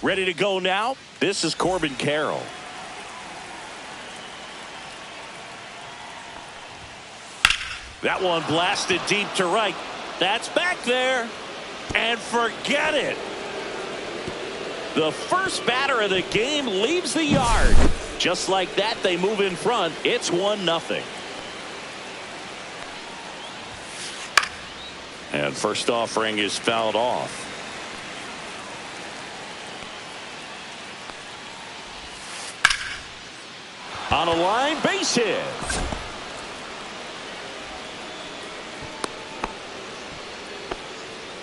Ready to go now. This is Corbin Carroll. That one blasted deep to right. That's back there. And forget it. The first batter of the game leaves the yard. Just like that, they move in front. It's 1-0. And first offering is fouled off. On a line, base hit.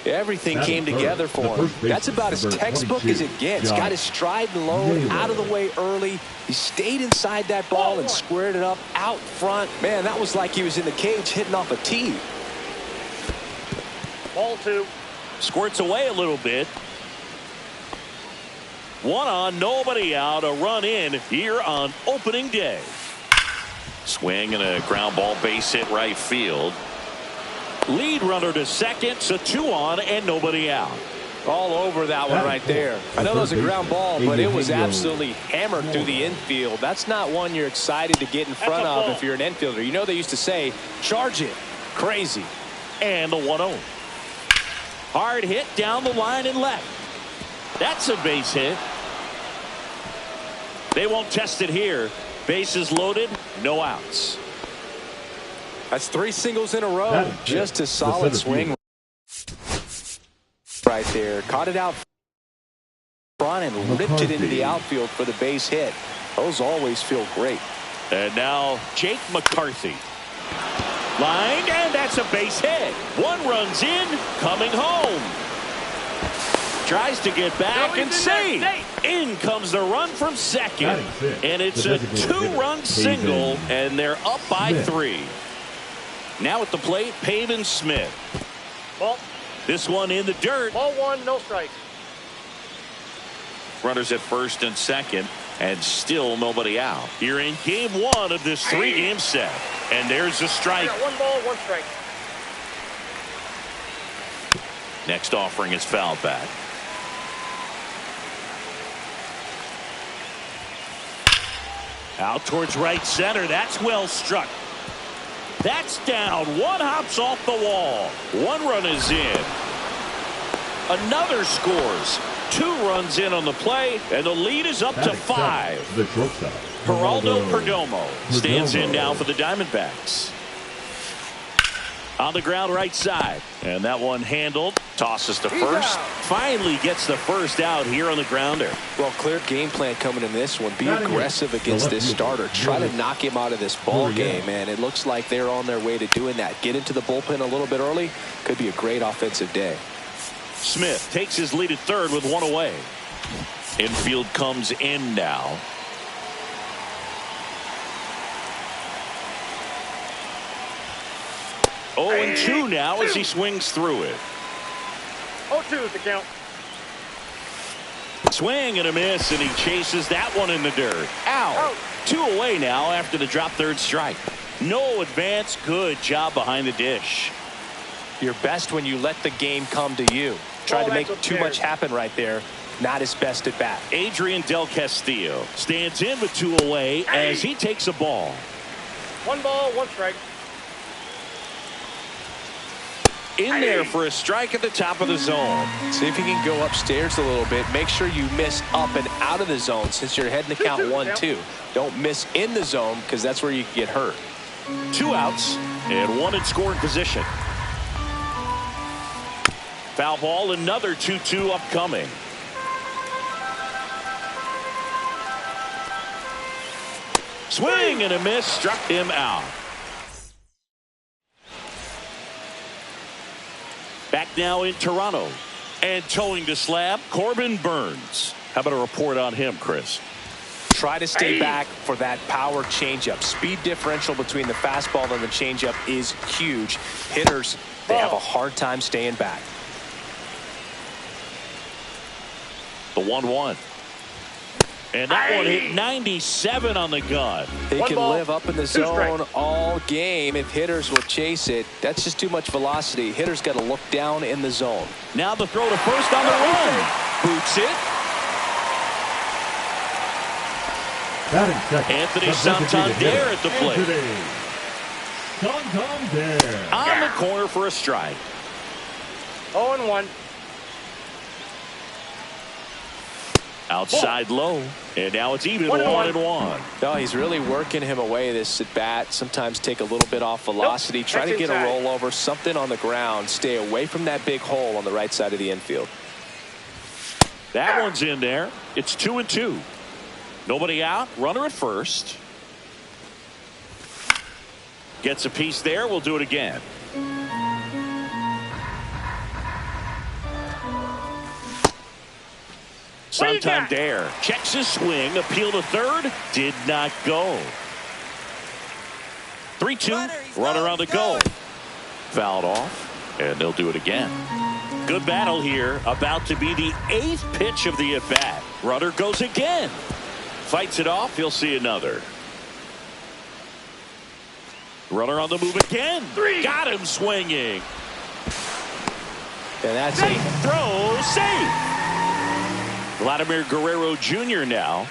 Everything came together for him. That's about as textbook as it gets. Got his stride low, out of the way early. He stayed inside that ball and squared it up out front. Man, that was like he was in the cage hitting off a tee. Ball 2. Squirts away a little bit. 1 on, nobody out. A run in here on opening day. Swing and a ground ball, base hit right field. Lead runner to second, so 2 on and nobody out. All over that one right there. I know that was a ground ball, but it was absolutely hammered through the infield. That's not one you're excited to get in front of if you're an infielder. You know they used to say, charge it. Crazy. And the 1-0. Hard hit down the line and left. That's a base hit. They won't test it here. Bases loaded, no outs. That's 3 singles in a row. Just a solid swing right there. Caught it out front and ripped it into the outfield for the base hit. Those always feel great. And now Jake McCarthy. Line, and that's a base hit. 1 runs in, coming home. Tries to get back and save. In comes the run from second. And it's a 2-run single, and they're up by 3. Now at the plate, Pavin Smith. Ball. This one in the dirt. Ball 1, no strikes. Runners at first and second, and still nobody out. Here in game 1 of this 3-game set. And there's a strike. 1 ball, 1 strike. Next offering is fouled back. Out towards right center. That's well struck. That's down. 1 hops off the wall. 1 run is in. Another scores. 2 runs in on the play, and the lead is up to 5. The shortstop, Geraldo Perdomo stands in now for the Diamondbacks. On the ground right side, and that one handled. Tosses to first. Finally gets the first out here on the grounder. Well, clear game plan coming in this one. Be aggressive against this starter. Try to knock him out of this ball game, and it looks like they're on their way to doing that. Get into the bullpen a little bit early. Could be a great offensive day. Smith takes his lead at third with 1 away. Infield comes in now. Oh, and 2 now as he swings through it. 0-2 is the count. Swing and a miss, and he chases that one in the dirt. Out. 2 away now after the drop third strike. No advance. Good job behind the dish. You're best when you let the game come to you. Tried to make too much happen right there. Not his best at bat. Adrian Del Castillo stands in with 2 away as he takes a ball. 1 ball, 1 strike. In there for a strike at the top of the zone. See if you can go upstairs a little bit. Make sure you miss up and out of the zone since you're heading to count 1-2. Don't miss in the zone because that's where you can get hurt. 2 outs and 1 in scoring position. Foul ball, another 2-2 upcoming. Swing and a miss, struck him out. Back now in Toronto, and towing the slab, Corbin Burnes. How about a report on him, Chris? Try to stay back for that power changeup. Speed differential between the fastball and the changeup is huge. Hitters, they have a hard time staying back. The 1-1. And that one hit 97 on the gun. They can live up in the zone all game if hitters will chase it. That's just too much velocity. Hitters got to look down in the zone. Now the throw to first on the run. Boots it. Anthony Santander at the plate. Santander. On the corner for a strike. 0-1. Outside low. And now it's even 1-1. No, he's really working him away this at bat. Sometimes take a little bit off velocity. Try to get a rollover, something on the ground. Stay away from that big hole on the right side of the infield. That one's in there. It's 2-2. Nobody out. Runner at first. Gets a piece there. We'll do it again. Santander checks his swing. Appeal to third. Did not go. 3-2. Runner on the go. Fouled off. And they'll do it again. Good battle here. About to be the 8th pitch of the at-bat. Runner goes again. Fights it off. He'll see another. Runner on the move again. Got him swinging. And that's a throw. Safe. Vladimir Guerrero Jr. now.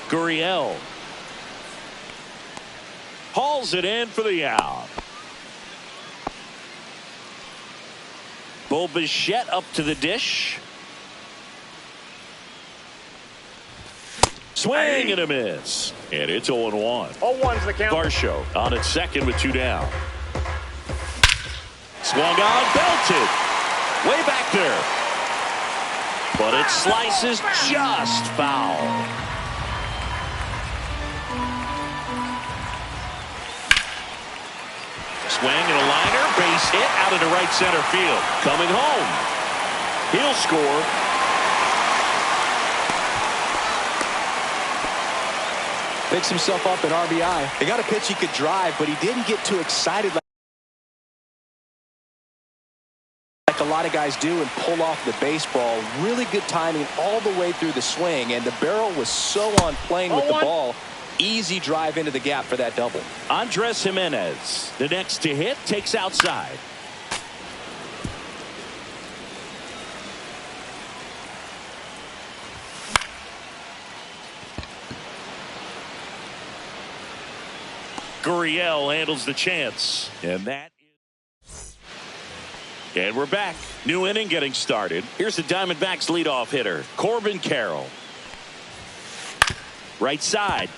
Gurriel hauls it in for the out. Bo Bichette up to the dish. Swing and a miss. And it's 0-1. 0-1's the count. Varsho on its second with 2 down. Swung on, belted. Way back there. But it slices just foul. Swing and a liner. Base hit out into right center field. Coming home. He'll score. Picks himself up at RBI. He got a pitch he could drive, but he didn't get too excited like a lot of guys do and pull off the baseball. Really good timing all the way through the swing, and the barrel was so on plane with the ball. Easy drive into the gap for that double. Andres Jimenez, the next to hit, takes outside. Gurriel handles the chance, and we're back. New inning getting started. Here's the Diamondbacks leadoff hitter, Corbin Carroll. Right side,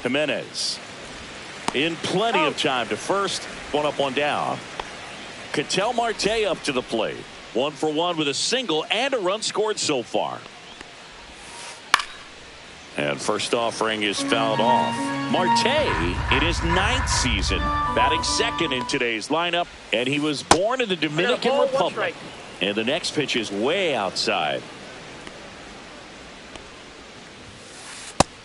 Jimenez. In plenty of time to first. 1 up, 1 down. Ketel Marte up to the plate. 1 for 1 with a single and a run scored so far. And first offering is fouled off. Marte in his 9th season, batting second in today's lineup, and he was born in the Dominican Republic. And the next pitch is way outside.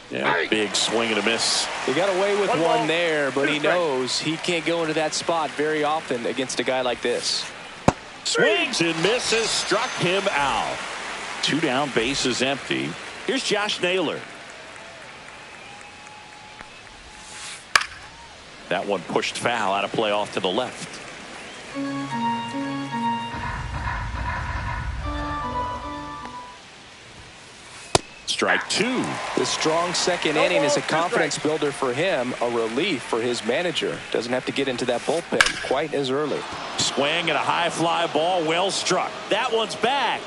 Yeah, big swing and a miss. He got away with one there, but he knows he can't go into that spot very often against a guy like this. Swings and misses, struck him out. 2 down, bases empty. Here's Josh Naylor. That one pushed foul, out of play off to the left. Strike 2. The strong second inning is a confidence builder for him, a relief for his manager. Doesn't have to get into that bullpen quite as early. Swing and a high fly ball, well struck. That one's back.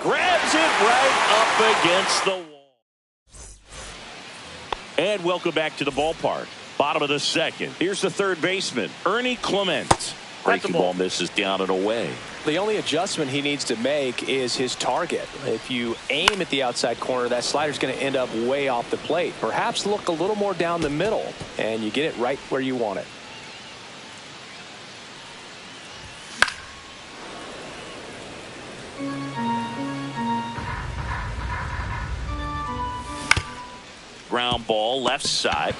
Grabs it right up against the wall. And welcome back to the ballpark. Bottom of the second. Here's the third baseman, Ernie Clement. Breaking ball misses down and away. The only adjustment he needs to make is his target. If you aim at the outside corner, that slider's going to end up way off the plate. Perhaps look a little more down the middle, and you get it right where you want it. Ground ball left side.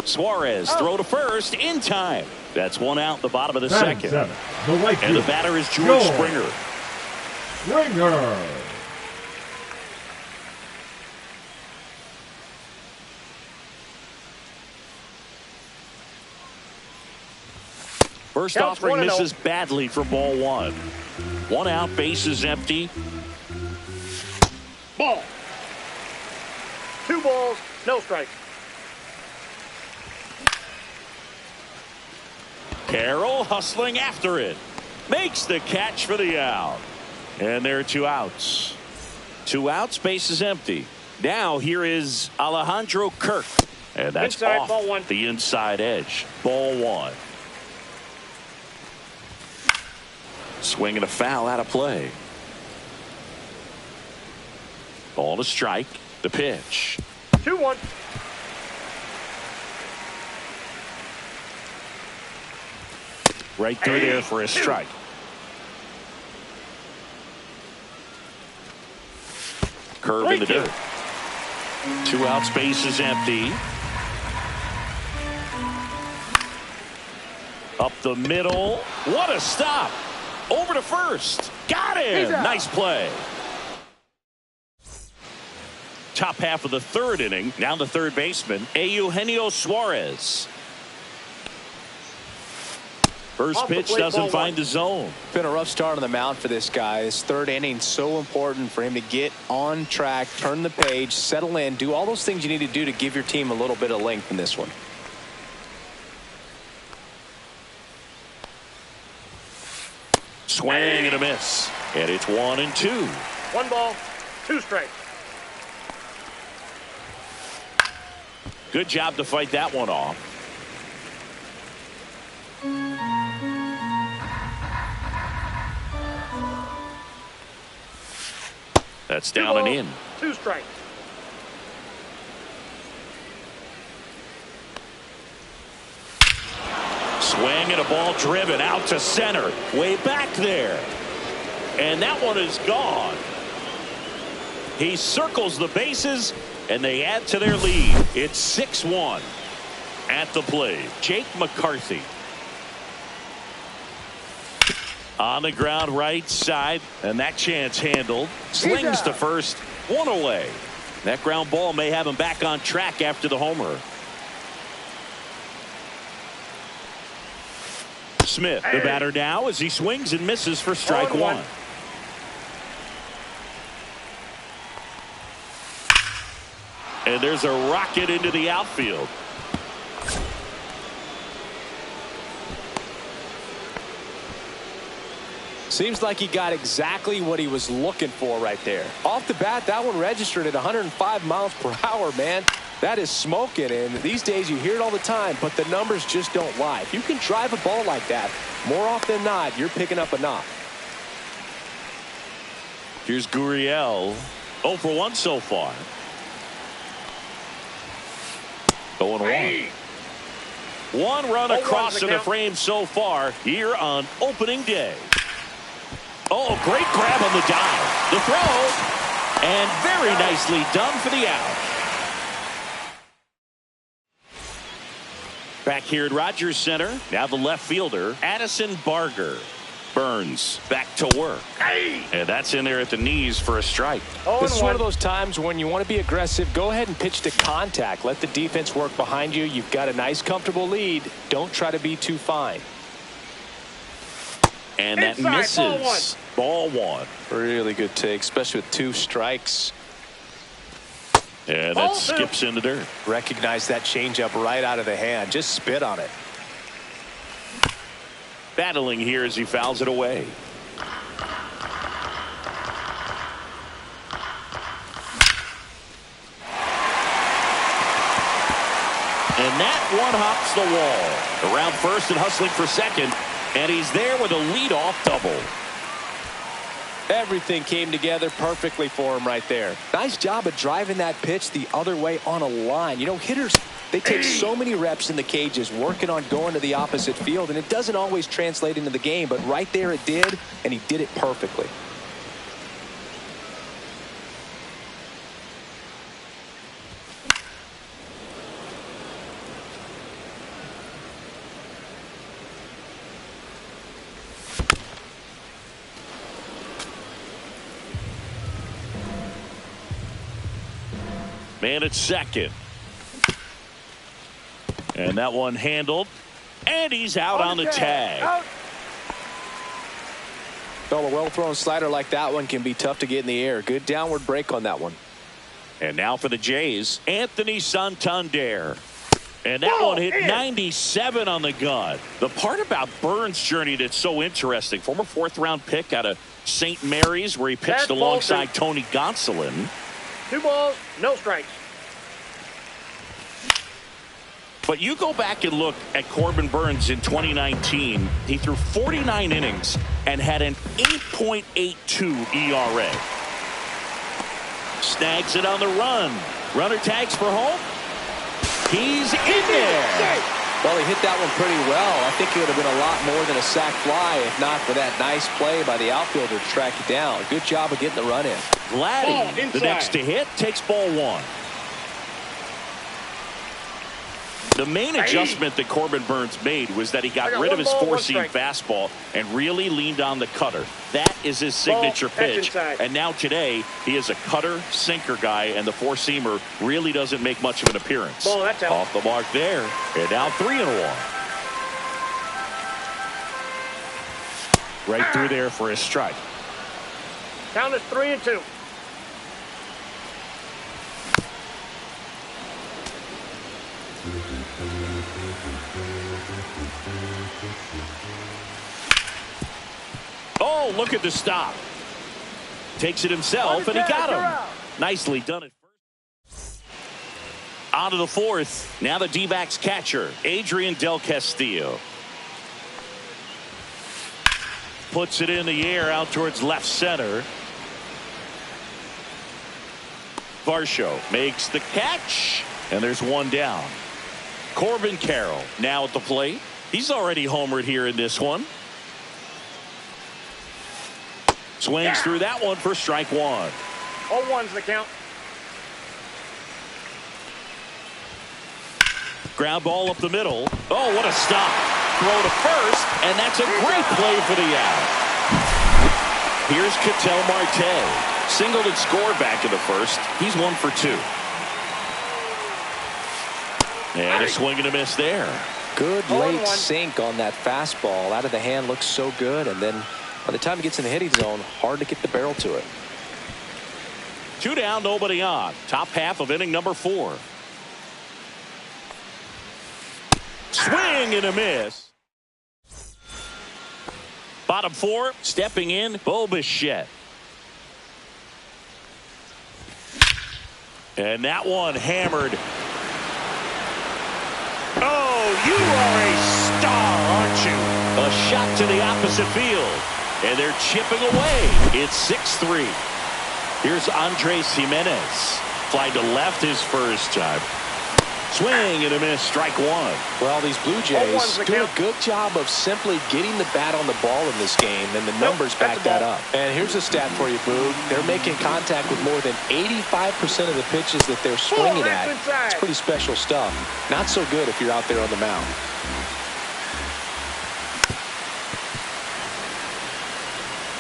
Suarez throw to first in time. That's one out the bottom of the second. And the batter is George Springer. First offering misses badly for ball one. One out, bases empty. Ball. 2 balls, no strikes. Carroll hustling after it. Makes the catch for the out. And there are 2 outs. 2 outs, bases empty. Now here is Alejandro Kirk. And that's inside, off ball one. the inside edge. Ball one. Swing and a foul out of play. Ball to strike. The pitch. 2-1. Right through there for a strike. Curve in the dirt. 2 outs, bases empty. Up the middle. What a stop. Over to first. Got him. Nice play. Top half of the 3rd inning. Now the 3rd baseman, Eugenio Suarez. First pitch doesn't find the zone. Been a rough start on the mound for this guy. His 3rd inning so important for him to get on track, turn the page, settle in, do all those things you need to do to give your team a little bit of length in this one. Swing and a miss. And it's 1-2. 1 ball, 2 strikes. Good job to fight that one off. That's down and in. 2 strikes. Swing and a ball driven out to center. Way back there. And that one is gone. He circles the bases, and they add to their lead. It's 6-1 at the plate. Jake McCarthy. On the ground right side, and that chance handled. Slings to first, 1 away. That ground ball may have him back on track after the homer. Smith, the batter now, as he swings and misses for strike 1. And there's a rocket into the outfield. Seems like he got exactly what he was looking for right there. Off the bat, that one registered at 105 miles per hour, man. That is smoking, and these days you hear it all the time, but the numbers just don't lie. If you can drive a ball like that, more often than not, you're picking up a knock. Here's Gurriel. 0 for 1 so far. 0-1. 1 run across to the frame so far here on opening day. Oh, great grab on the dive. The throw. And very nicely done for the out. Back here at Rogers Center. Now the left fielder, Addison Barger. Burns back to work. And that's in there at the knees for a strike. This is one of those times when you want to be aggressive. Go ahead and pitch to contact. Let the defense work behind you. You've got a nice, comfortable lead. Don't try to be too fine. And that misses. Ball 1. Really good take, especially with 2 strikes. And that skips into dirt. Recognize that changeup right out of the hand. Just spit on it. Battling here as he fouls it away. And that one hops the wall. Around first and hustling for second. And he's there with a leadoff double. Everything came together perfectly for him right there. Nice job of driving that pitch the other way on a line. You know, hitters They take so many reps in the cages working on going to the opposite field, and it doesn't always translate into the game, but right there it did, and he did it perfectly. Man at second. And that one handled. And he's out on the tag. Well, a well-thrown slider like that one can be tough to get in the air. Good downward break on that one. And now for the Jays, Anthony Santander. And that one hit 97 on the gun. The part about Burns' journey that's so interesting, former fourth-round pick out of St. Mary's, where he pitched alongside Tony Gonsolin. 2 balls, no strikes. But you go back and look at Corbin Burns in 2019. He threw 49 innings and had an 8.82 ERA. Snags it on the run. Runner tags for home. He's in there. Well, he hit that one pretty well. I think it would have been a lot more than a sac fly if not for that nice play by the outfielder to track it down. Good job of getting the run in. Vladdy, the next to hit, takes ball 1. The main adjustment that Corbin Burns made was that he got rid of his four-seam fastball and really leaned on the cutter. That is his signature pitch. And now today, he is a cutter, sinker guy, and the four-seamer really doesn't make much of an appearance. Off the mark there, and now 3-1. Right through there for a strike. Count is 3-2. Oh, look at the stop. Takes it himself, and he got him. Nicely done at first. On to the 4th. Now the D-backs catcher, Adrian Del Castillo. Puts it in the air out towards left center. Varsho makes the catch, and there's one down. Corbin Carroll now at the plate. He's already homered here in this one. Swings through that one for strike 1. 0-1's the count. Ground ball up the middle. Oh, what a stop. Throw to first, and that's a great play for the out. Here's Ketel Marte. Singled and scored back in the first. He's 1 for 2. And a swing and a miss there. Good late sink on that fastball. Out of the hand, looks so good, and then by the time it gets in the hitting zone, hard to get the barrel to it. 2 down, nobody on. Top half of inning number 4. Swing and a miss. Bottom 4, stepping in, Bo Bichette. And that one hammered. Oh, you are a star, aren't you? A shot to the opposite field. And they're chipping away. It's 6-3. Here's Andres Jimenez. Fly to left his first time. Swing and a miss, strike 1. Well, these Blue Jays do a good job of simply getting the bat on the ball in this game, and the numbers back that up. And here's a stat for you, Boog. They're making contact with more than 85% of the pitches that they're swinging at. It's pretty special stuff. Not so good if you're out there on the mound.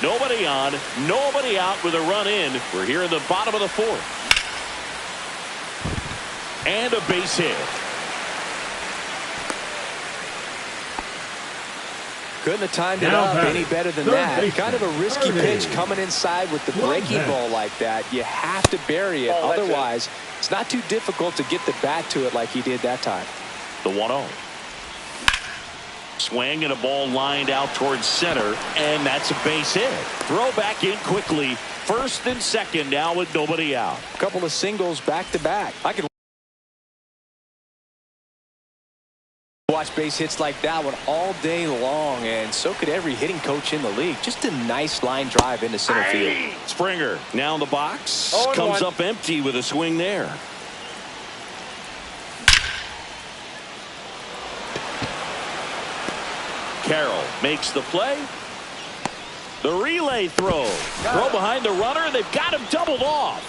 Nobody on, nobody out with a run in. We're here in the bottom of the 4th. And a base hit. Couldn't have timed it up any better than that. Kind of a risky pitch coming inside with the breaking ball like that. You have to bury it. Otherwise, it's not too difficult to get the bat to it like he did that time. The 1-0. Swing and a ball lined out towards center, and that's a base hit. Throw back in quickly. First and second now with nobody out. A couple of singles back to back. I could watch base hits like that one all day long, and so could every hitting coach in the league. Just a nice line drive into center field. Springer now in the box. Comes up empty with a swing there. Carroll makes the play. The relay throw. Throw behind the runner. They've got him doubled off.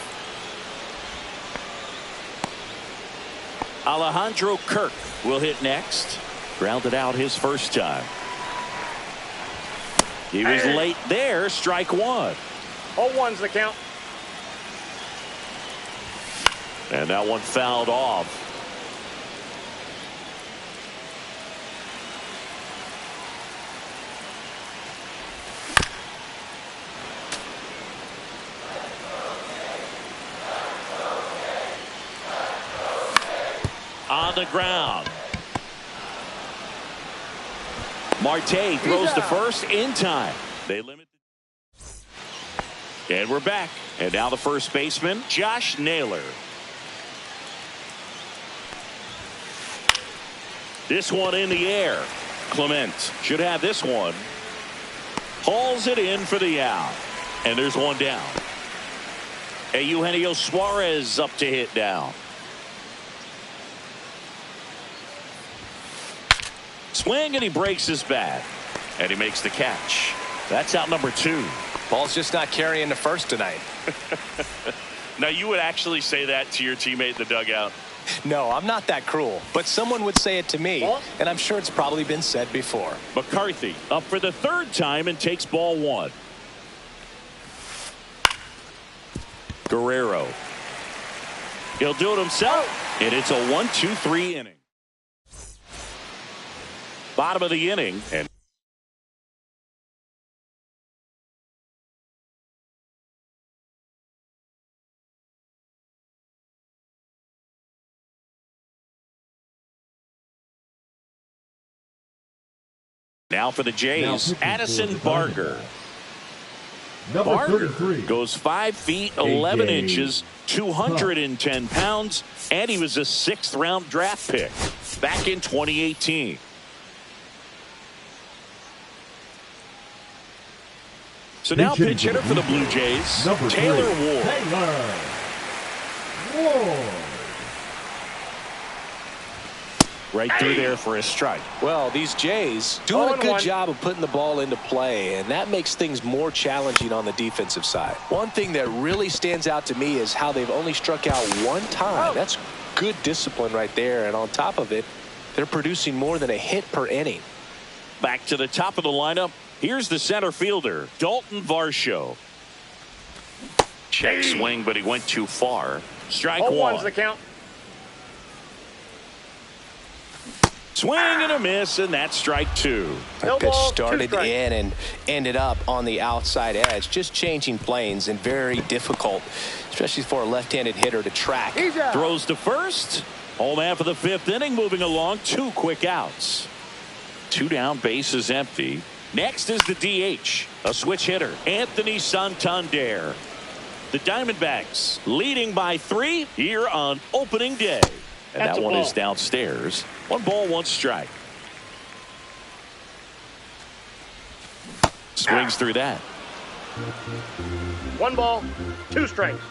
Alejandro Kirk will hit next. Grounded out his first time. He was late there. Strike one. 0-1's the count. And that one fouled off. On the ground. Marte throws to first in time. They limit. And we're back. And now the first baseman, Josh Naylor. This one in the air. Clement should have this one. Hauls it in for the out. And there's one down. Eugenio Suarez up to hit down. Swing, and he breaks his bat. And he makes the catch. That's out number 2. Ball's just not carrying the first tonight. Now, you would actually say that to your teammate in the dugout? No, I'm not that cruel. But someone would say it to me, and I'm sure it's probably been said before. McCarthy up for the 3rd time and takes ball 1. Guerrero. He'll do it himself, and it's a 1-2-3 inning. Bottom of the inning, and now for the Jays, Addison Barger. Barger goes 5 feet 11 inches, 210 pounds, and he was a 6th round draft pick back in 2018. So now pitch hitter for the Blue Jays, Taylor Ward. Right through there for a strike. Well, these Jays doing a good job of putting the ball into play, and that makes things more challenging on the defensive side. One thing that really stands out to me is how they've only struck out 1 time. That's good discipline right there, and on top of it, they're producing more than a hit per inning. Back to the top of the lineup. Here's the center fielder, Dalton Varsho. Check swing, but he went too far. Strike 1. The count. Swing and a miss, and that's strike 2. That pitch started in and ended up on the outside edge, just changing planes, and very difficult, especially for a left-handed hitter to track. Throws to first. Home man for the 5th inning, moving along. 2 quick outs. 2 down, bases empty. Next is the DH, a switch hitter, Anthony Santander. The Diamondbacks leading by 3 here on opening day. And that one is downstairs. 1 ball, 1 strike. Swings through that. 1 ball, 2 strikes.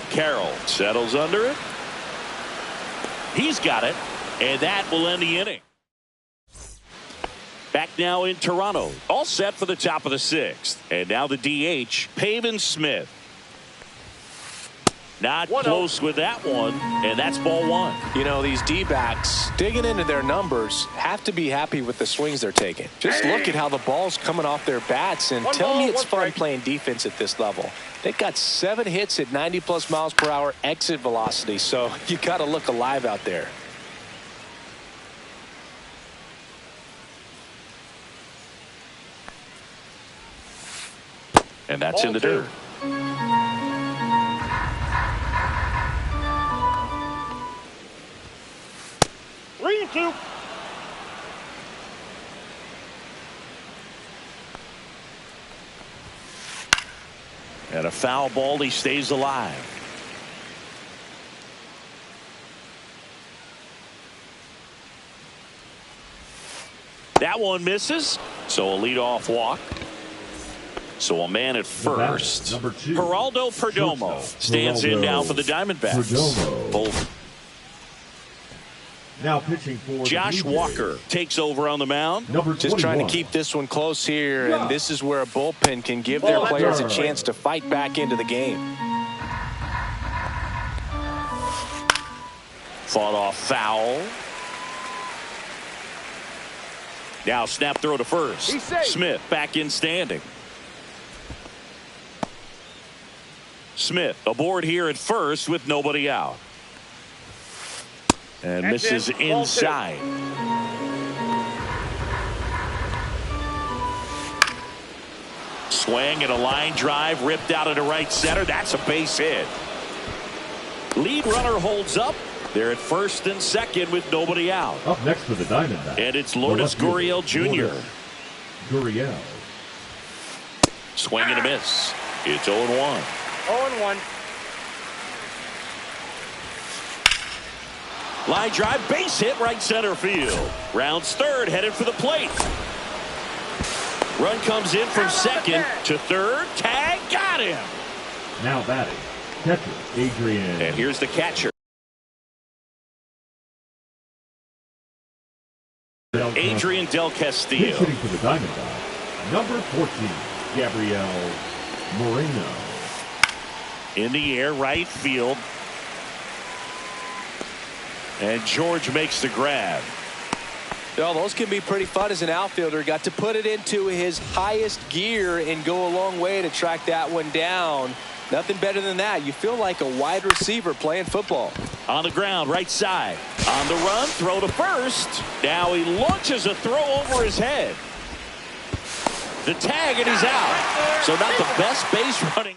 Carroll settles under it. He's got it. And that will end the inning. Back now in Toronto. All set for the top of the 6th. And now the DH, Pavin Smith. Not close with that one. And that's ball 1. You know, these D-backs digging into their numbers have to be happy with the swings they're taking. Just look at how the ball's coming off their bats and tell me it's fun playing defense at this level. They've got 7 hits at 90+ miles per hour exit velocity, so you got to look alive out there. And that's in the dirt. 3-2. And a foul ball. He stays alive. That one misses. So a leadoff walk. So a man at first. Geraldo Perdomo stands in now for the Diamondbacks. Both Now pitching for Josh Walker takes over on the mound. Just trying to keep this one close here, and this is where a bullpen can give their players a chance to fight back into the game. Fought off foul. Now snap throw to first. Smith back in standing. Smith aboard here at first with nobody out. And misses inside. Swing and a line drive ripped out into right center. That's a base hit. Lead runner holds up. They're at first and second with nobody out. Up next for the Diamondbacks. And it's Lourdes Gurriel Jr. Gurriel. Swing and a miss. It's 0-1. 0-1. Line drive, base hit, right center field. Rounds third, headed for the plate. Run comes in from second to third. Tag, got him. Now batting, catcher Adrian. And here's the catcher. Adrian Del Castillo. Hitting for the Diamondbacks, number 14, Gabriel Moreno. In the air, right field. And George makes the grab. Well, those can be pretty fun as an outfielder. Got to put it into his highest gear and go a long way to track that one down. Nothing better than that. You feel like a wide receiver playing football. On the ground, right side. On the run, throw to first. Now he launches a throw over his head. The tag, and he's out. So not the best base running.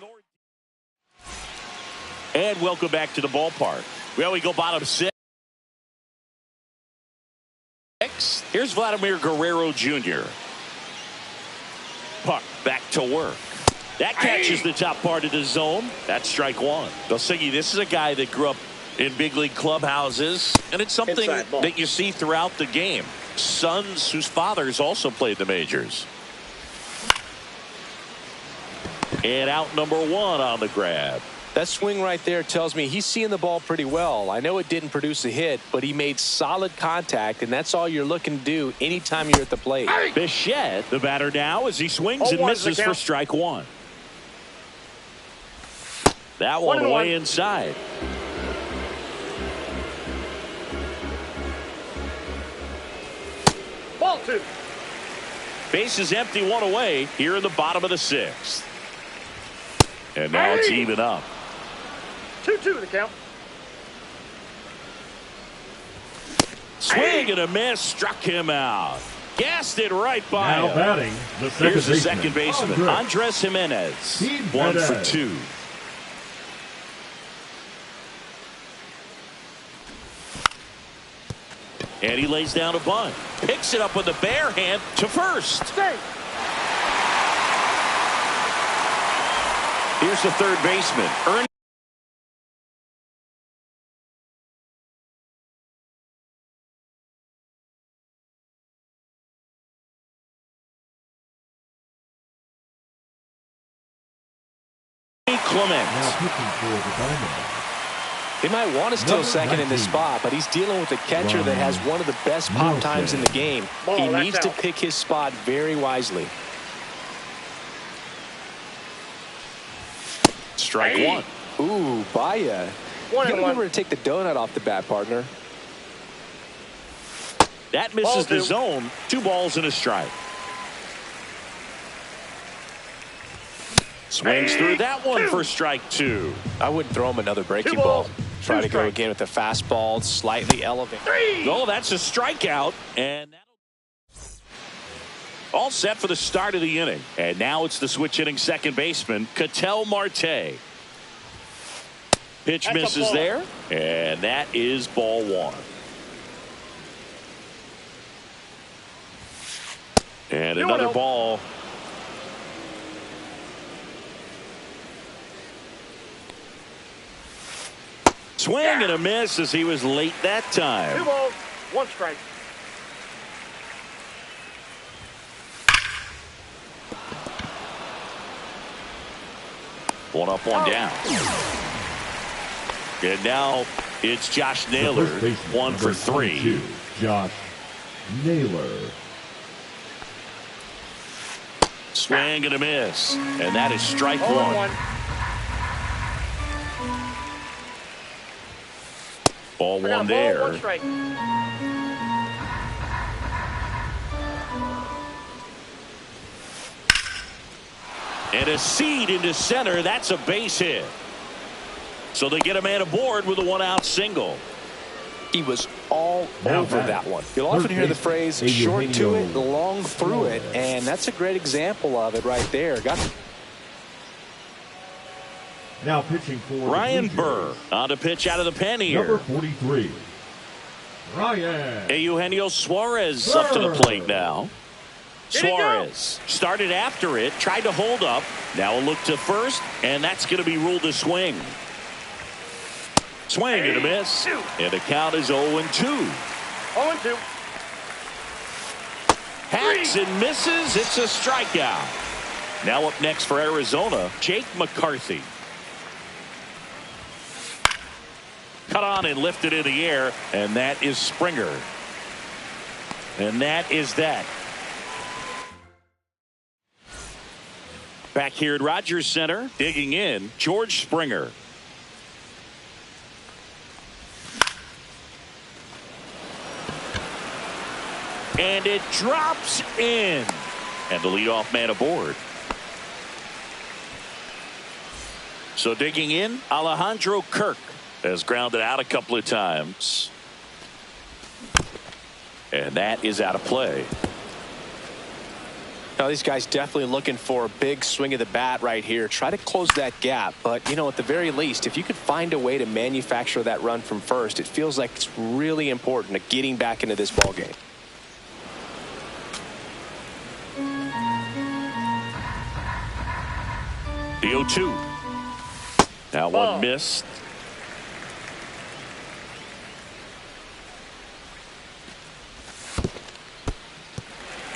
And welcome back to the ballpark. Well, we go bottom six. Here's Vladimir Guerrero Jr. Puck back to work. That catches the top part of the zone. That's strike one. Delsigi, this is a guy that grew up in big league clubhouses, and it's something that you see throughout the game. Sons whose fathers also played the majors. And out number one on the grab. That swing right there tells me he's seeing the ball pretty well. I know it didn't produce a hit, but he made solid contact, and that's all you're looking to do anytime you're at the plate. Bichette, the batter now, as he swings and misses for strike one. That one away inside. Ball two. Base is empty, one away here in the bottom of the sixth. And now it's even up. 2-2 the count. Swing and a miss, struck him out. Gassed it right by now him. batting, the second Here's the baseman. second baseman, Andres Jimenez. 1 for 2. And he lays down a bunt. Picks it up with the bare hand to first. Here's the third baseman, Ernie Clement. Now pitching for the Diamondbacks. He might want to steal second in this spot, but he's dealing with a catcher that has one of the best pop times in the game. He needs to pick his spot very wisely. Strike one. Ooh, Baya. You gotta remember to take the donut off the bat, partner. That misses the zone. 2 balls and a strike. Swings through that one for strike 2. I wouldn't throw him another breaking ball. Try to go again with the fastball, slightly elevated. Oh, that's a strikeout. And all set for the start of the inning. And now it's the switch hitting second baseman, Ketel Marte. Pitch misses there. And that is ball one. And another ball. Swing and a miss as he was late that time. 2 balls, 1 strike. One up, one down. And now It's Josh Naylor, 1 for 3. Josh Naylor. Swing and a miss. And that is strike 1. 0-1. Ball I got a 1 ball, there. 1 strike. And a seed into center. That's a base hit. So they get a man aboard with a 1-out single. He was all over that one. You'll often hear the phrase short to it, long through it, and that's a great example of it right there. Now pitching for Ryan Burr on to pitch out of the pen here. Number 43, Ryan Eugenio Suarez up to the plate now. Suarez started after it, tried to hold up. Now a look to first, and that's going to be ruled a swing. Swing and a miss. And the count is 0-2. 0-2. Hacks and misses. It's a strikeout. Now up next for Arizona, Jake McCarthy. Cut on and lifted in the air, and that is Springer. And that is that. Back here at Rogers Center, digging in, George Springer. And it drops in. And the leadoff man aboard. So digging in, Alejandro Kirk has grounded out a couple of times. And that is out of play. Now these guys definitely looking for a big swing of the bat right here. Try to close that gap. But, you know, at the very least, if you could find a way to manufacture that run from first, it feels like it's really important to getting back into this ball game. The 0-2. Now one missed.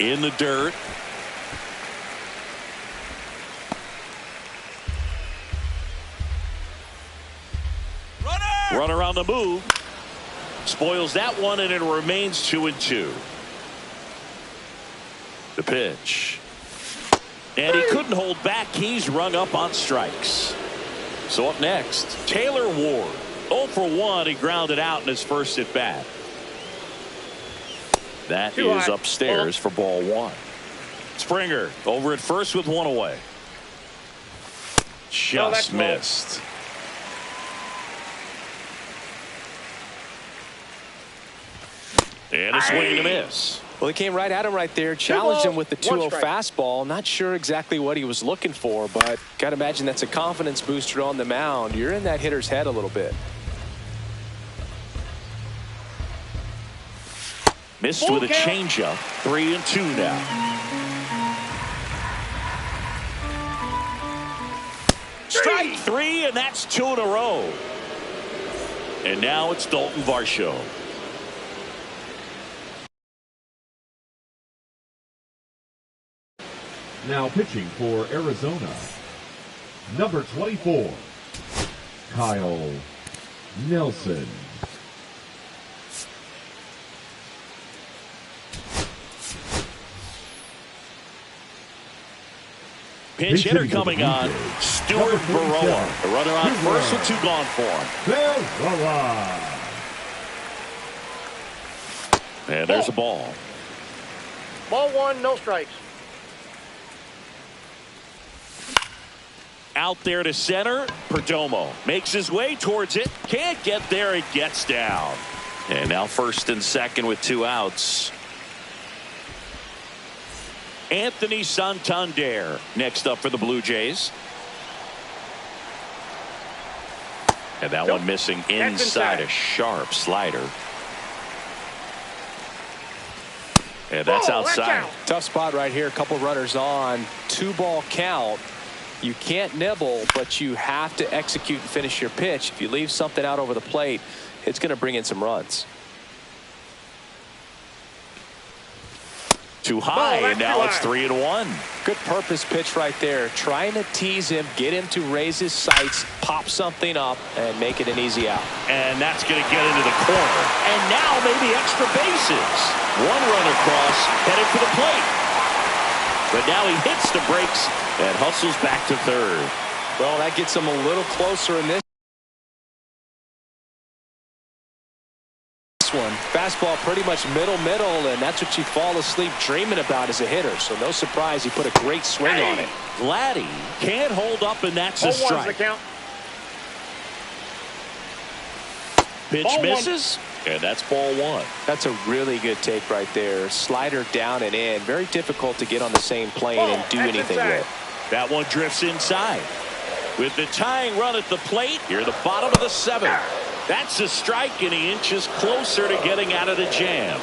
In the dirt. Runner on the move. Spoils that one, and it remains 2-2. The pitch. And he couldn't hold back. He's rung up on strikes. So up next, Taylor Ward. 0 for 1. He grounded out in his first at bat. That is upstairs for ball 1. Springer over at first with 1 away. Just missed. And a swing and a miss. Well, he came right at him right there, challenged him with the 2-0 fastball. Not sure exactly what he was looking for, but got to imagine that's a confidence booster on the mound. You're in that hitter's head a little bit. Missed with a changeup. 3-2 now. Strike 3, and that's 2 in a row. And now it's Dalton Varsho. Now pitching for Arizona, number 24, Kyle Nelson. Pinch hitter coming on, Stuart Baroa. The runner on first with 2 gone for him. And there's a ball. Ball 1, no strikes. Out there to center, Perdomo makes his way towards it. Can't get there, it gets down. And now first and second with 2 outs. Anthony Santander next up for the Blue Jays. And that one missing inside a sharp slider. And that's outside. Tough spot right here. A couple runners on. 2-ball count. You can't nibble, but you have to execute and finish your pitch. If you leave something out over the plate, it's going to bring in some runs. Too high, and now it's 3-1. Good purpose pitch right there. Trying to tease him, get him to raise his sights, pop something up, and make it an easy out. And that's going to get into the corner. And now maybe extra bases. One run across, headed for the plate. But now he hits the brakes and hustles back to third. Well, that gets him a little closer in this one. Fastball pretty much middle, and that's what you fall asleep dreaming about as a hitter. So no surprise he put a great swing on it. Vladdy can't hold up, and that's a strike. Pitch misses, and that's ball one. That's a really good take right there. Slider down and in. Very difficult to get on the same plane and do anything with. That one drifts inside. With the tying run at the plate, here the bottom of the seventh. That's a strike, and he inches closer to getting out of the jam.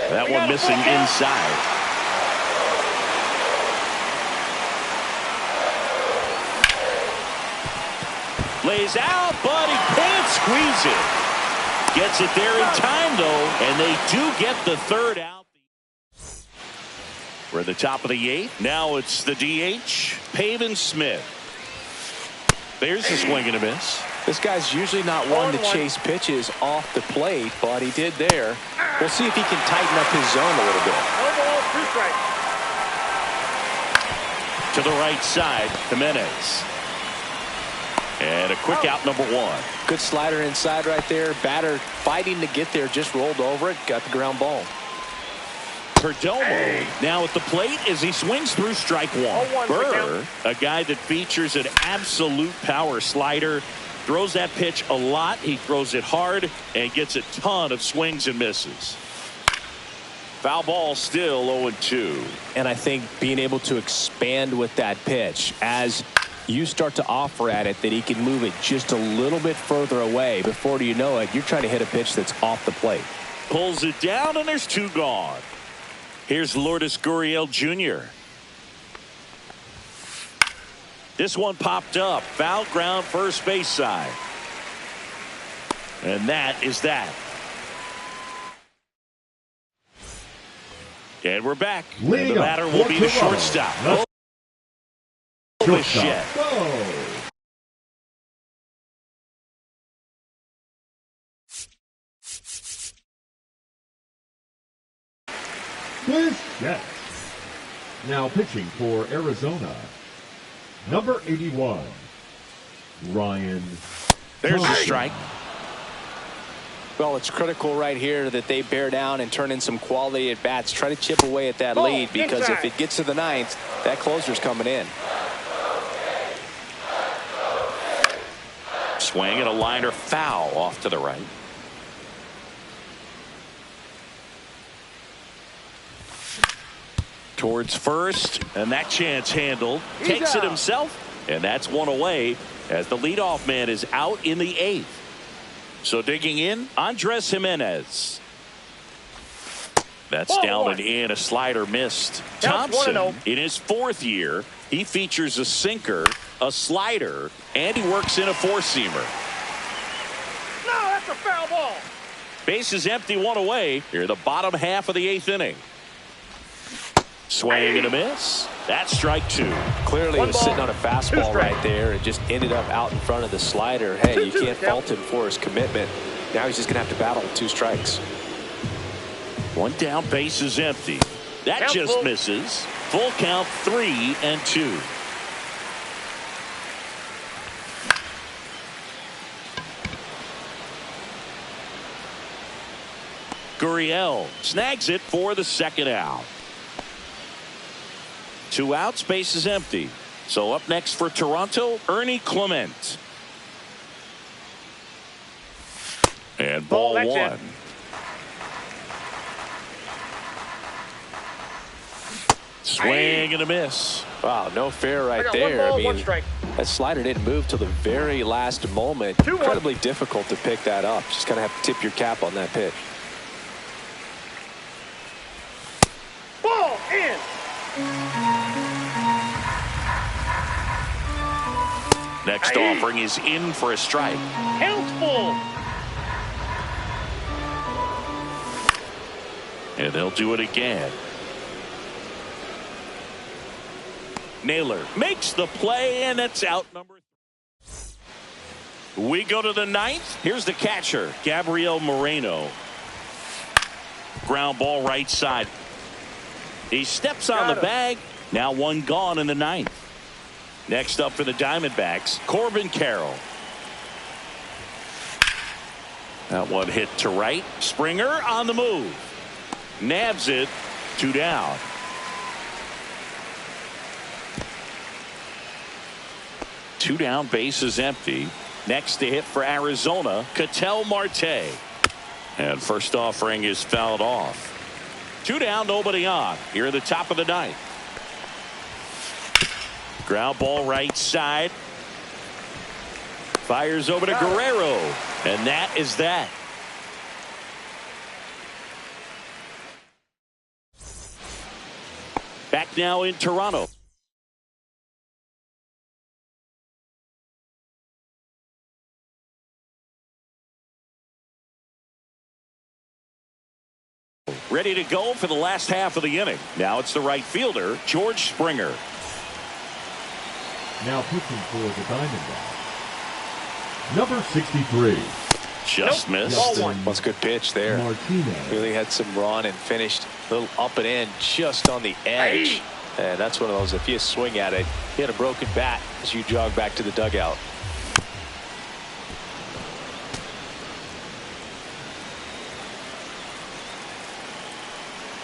That one missing inside. Lays out, but he can't squeeze it. Gets it there in time, though, and they do get the third out. We're at the top of the eighth. Now it's the DH, Pavin Smith. There's a swing and a miss. This guy's usually not one to chase pitches off the plate, but he did there. We'll see if he can tighten up his zone a little bit. To the right side, Jimenez. And a quick out, number one. Good slider inside right there. Batter fighting to get there, just rolled over it, got the ground ball. Perdomo now at the plate as he swings through strike one. Burr, a guy that features an absolute power slider, throws that pitch a lot. He throws it hard and gets a ton of swings and misses. Foul ball, still 0-2. And I think being able to expand with that pitch as you start to offer at it that he can move it just a little bit further away. Before you know it, you're trying to hit a pitch that's off the plate. Pulls it down, and there's two gone. Here's Lourdes Gurriel Jr. This one popped up. Foul ground, first base side. And that is that. And we're back. The batter will be the shortstop. Shortstop. Bichette. Now pitching for Arizona, number 81, Ryan. There's a strike. Well, it's critical right here that they bear down and turn in some quality at bats. Try to chip away at that lead, because if it gets to the ninth, that closer's coming in. Swing and a liner foul off to the right. Towards first, and that chance handled. Takes it himself, and that's one away as the leadoff man is out in the eighth. So digging in, Andres Jimenez. That's down and in. A slider missed. Thompson, in his fourth year, he features a sinker, a slider, and he works in a four-seamer. No, that's a foul ball. Base is empty, one away. Here, the bottom half of the eighth inning. Swing and a miss. That's strike two. Clearly he was sitting on a fastball right there and just ended up out in front of the slider. Hey, you can't fault him for his commitment. Now he's just going to have to battle with two strikes. One down, base is empty. That just misses. Full count, 3-2. Gurriel snags it for the second out. 2 outs, base is empty. So up next for Toronto, Ernie Clement. And ball one. Swing and a miss. Wow, no fair right there. I mean, that slider didn't move till the very last moment. Incredibly difficult to pick that up. Just kind of have to tip your cap on that pitch. Ball in. Next offering is in for a strike. Count full. And they'll do it again. Naylor makes the play, and it's out number 3. We go to the 9th. Here's the catcher, Gabriel Moreno. Ground ball right side. He steps on the bag. Now one gone in the 9th. Next up for the Diamondbacks, Corbin Carroll. That one hit to right. Springer on the move. Nabs it. 2 down. Two down, base is empty. Next to hit for Arizona, Ketel Marte. And first offering is fouled off. 2 down, nobody on. Here at the top of the 9th. Ground ball right side. Fires over to Guerrero. And that is that. Back now in Toronto. Ready to go for the last half of the inning. Now it's the right fielder, George Springer. Now pitching for the Diamondbacks, number 63. Just missed. That's a good pitch there. Martinez. Really had some run and finished a little up and in just on the edge. And that's one of those, if you swing at it, you had a broken bat as you jog back to the dugout.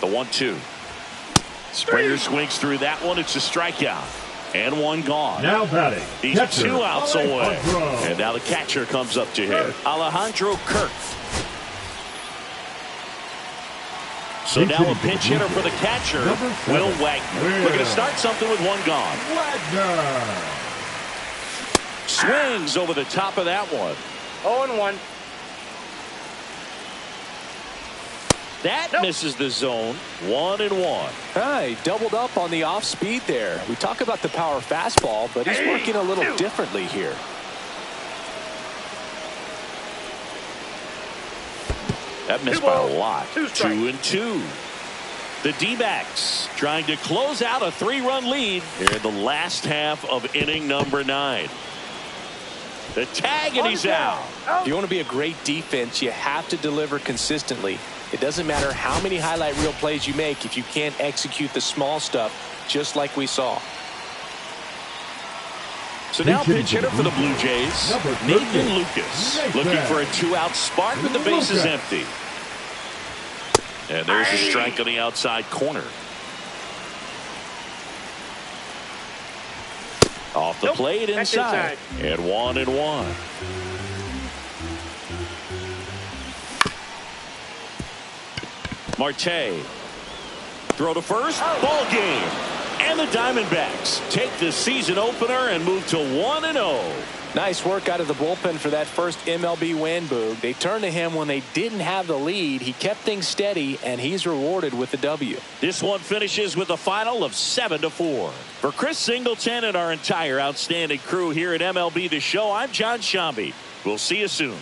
The 1-2. Springer swings through that one. It's a strikeout. And one gone. Now batting. He's catcher, 2 outs away. Alejandro. And now the catcher comes up to hit. Alejandro Kirk. So now a pinch hitter for the catcher, Will Wagner. Looking to start something with one gone. Wagner. Swings over the top of that one. 0-1. That misses the zone. 1-1. He doubled up on the off speed there. We talk about the power fastball, but he's working a little differently here. That missed by a lot. 2-2. The D-backs trying to close out a 3-run lead here in the last half of inning number 9. The tag, and he's out. If you want to be a great defense, you have to deliver consistently. It doesn't matter how many highlight reel plays you make if you can't execute the small stuff, just like we saw. So now pitch hitter for the Blue Jays, Nathan Lucas, looking for a 2-out spark with the bases empty. And there's a strike on the outside corner. Off the plate inside. And 1-1. Marte. Throw to first. Ball game. And the Diamondbacks take the season opener and move to 1-0. Nice work out of the bullpen for that first MLB win, Boog. They turned to him when they didn't have the lead. He kept things steady, and he's rewarded with the W. This one finishes with a final of 7-4. For Chris Singleton and our entire outstanding crew here at MLB The Show, I'm John Shambi. We'll see you soon.